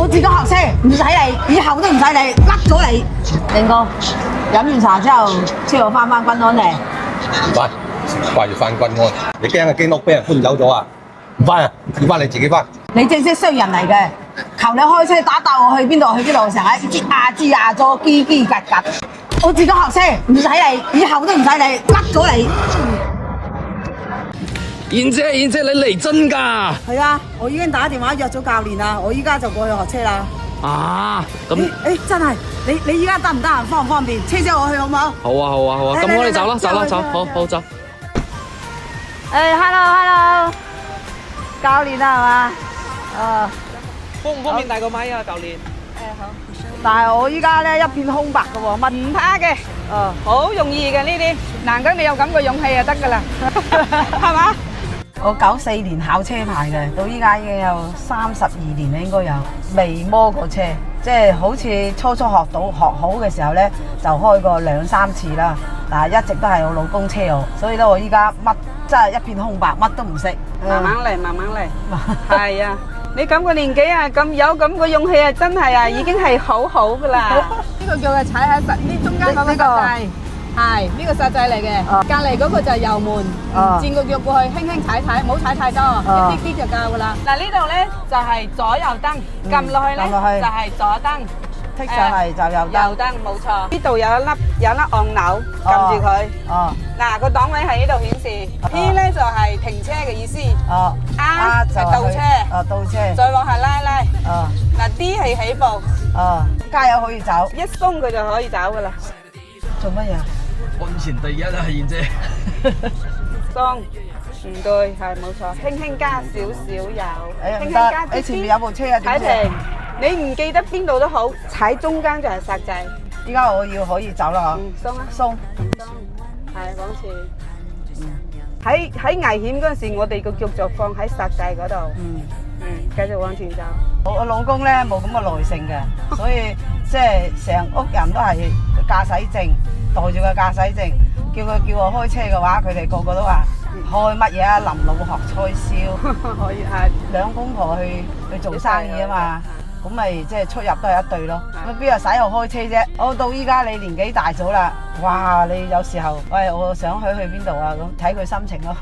我自己學車，唔使你，以後都唔使你，甩咗你。定哥，飲完茶之後，之後翻軍安嚟。唔翻，掛住翻軍安。你驚間屋俾人搬走咗啊？唔翻啊，要翻你自己翻。你正式衰人嚟嘅，求你開車打我去邊度去邊度，成日吱呀咗，嘰嘰格格。我自己學車，唔使你，以後都唔使你，甩咗你。燕姐，你嚟真㗎？係啊，我已經打電話約咗教練啦，我依家就過去學車啦。啊，咁真係，你依家得唔得閒，方唔方便？車我去好唔好？好啊，咁我哋走啦，走，好走。Hello， 教練啊，係嘛？方唔方便帶個咪啊，教練？好。但係我依家咧一片空白嘅喎，乜？唔怕嘅，好容易嘅呢啲，難得你有咁嘅勇氣就得噶啦，係嘛？我94年考車牌嘅，到依家已經有32年啦，應該有，未摸過車，即係好似初學好嘅時候咧，就開過2-3次啦，但係一直都係我老公車我，所以咧我依家乜真係一片空白，乜都唔識。慢慢嚟，係啊。你咁個年紀啊，咁有咁個勇氣啊，真係啊，已經係好噶啦。呢個叫佢踩喺實呢中間嗰個煞掣，係呢個煞掣嚟嘅。隔離嗰個就係油門，轉個腳過去，輕輕踩，唔好踩太多，一啲就夠噶啦。嗱呢度咧就係左右燈，撳落去咧就係左燈，剔上嚟就右燈，冇錯。呢度有一粒按鈕，撳住佢。嗱個檔位喺呢度顯示 ，P 咧就係停車嘅意思，R 就係倒車，倒車，再往下拉。嗱 D 係起步，加油可以走，一鬆佢就可以走噶啦。做乜嘢？安全第一啊，燕姐。鬆，唔對，係冇錯，輕輕加少油，輕輕加啲。你前面有部車啊？踩停，你唔記得邊度都好，踩中間就係煞掣。依家我要可以走啦嗬？鬆。係往前，喺危險嗰陣時，我哋個腳就放喺煞掣嗰度，繼續往前走。我老公咧冇咁嘅耐性嘅，所以即係成屋人都係駕駛證，袋住個駕駛證，叫我開車嘅話，佢哋個個都話開乜嘢啊？臨老學吹簫，可以係兩公婆去做生意啊嘛。咁咪即係出入都係一對咯，咁邊度使我開車啫？我到依家你年紀大咗啦，哇！你有時候，喂，我想去邊度啊？咁睇佢心情咯。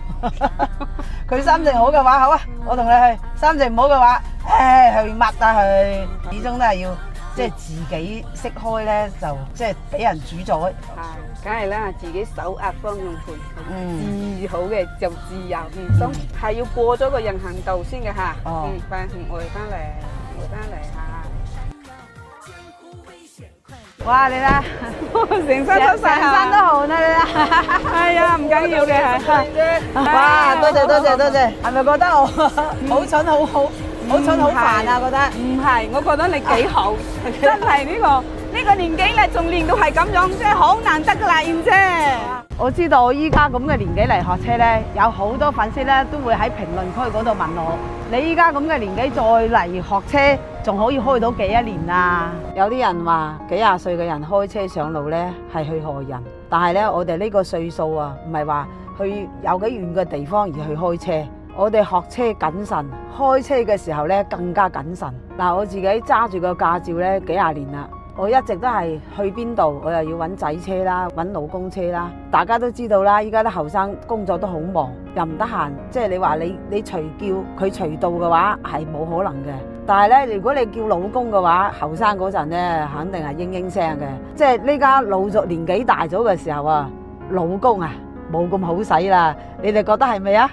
佢心情好嘅話，好啊，我同你去；心情唔好嘅話，去乜啊去？始終都係要即係自己識開咧，就即係俾人主宰。係，梗係啦，自己手握方向盤，治好嘅就自由。咁係要過咗個人行道先嘅嚇。翻回翻嚟。回翻嚟嚇！哇，你睇，成身都汗啦，你睇。係啊，唔緊要嘅係。哇，多謝，係咪覺得我好蠢好蠢好煩啊？覺得？唔係，我覺得你幾好，真係呢個年紀咧，仲練到係咁樣，真係好難得噶啦，燕姐。我知道我依家咁嘅年紀嚟學車咧，有好多粉絲咧都會喺評論區嗰度問我：你依家咁嘅年紀再嚟學車，仲可以開到幾多年啊？有啲人話幾廿歲嘅人開車上路咧係去害人，但係咧我哋呢個歲數啊，唔係話去有幾遠嘅地方而去開車。我哋學車謹慎，開車嘅時候咧更加謹慎。嗱，我自己揸住個駕照咧幾廿年啦。我一直都係去邊度，我又要揾仔車啦，揾老公車啦。大家都知道啦，依家啲後生工作都好忙，又唔得閒。即係你話你隨叫佢隨到嘅話係冇可能嘅。但係咧，如果你叫老公嘅話，後生嗰陣咧肯定係嘤嘤聲嘅。即係呢家老咗年紀大咗嘅時候啊，老公啊冇咁好使啦。你哋覺得係咪啊？